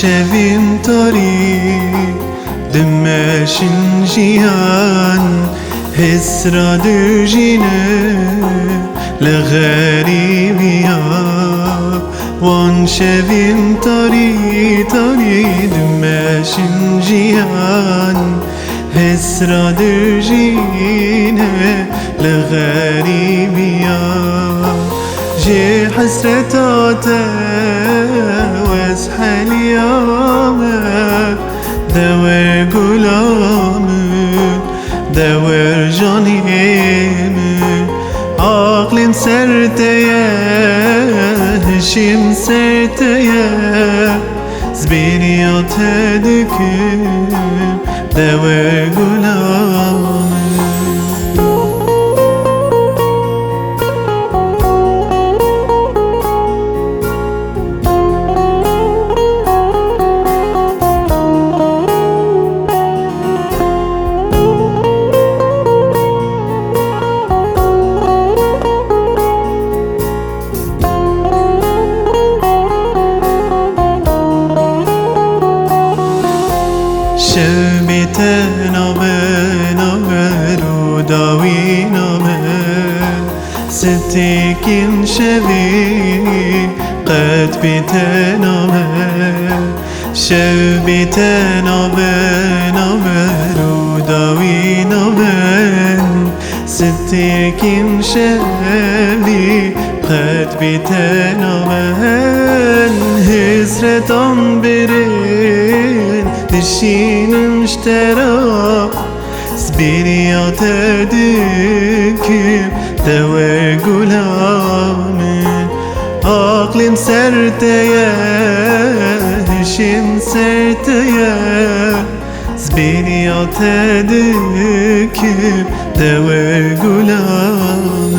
شویم تاری دمشین جیان حس را درجینه لغریبیا وان شویم تاری دمشین جیان حس را درجینه لغریبیا جي حسرتاته واسحل يامك دور غلامك دور جانيمك عقلي مسرتيا هشيم سرتيا زبيني تدكم دور غلامك شبيت نوبر وداوي نوبر ستكين شبي قد بيت نوبر شبيت نوبر وداوي نوبر ستكين شبي قد بيت نوبر هسرة برين دشين مشترى سبيريا تدكم دور غلامي عقلي مسرتيا هشيم سرتيا سبيريا تدكم دور غلامي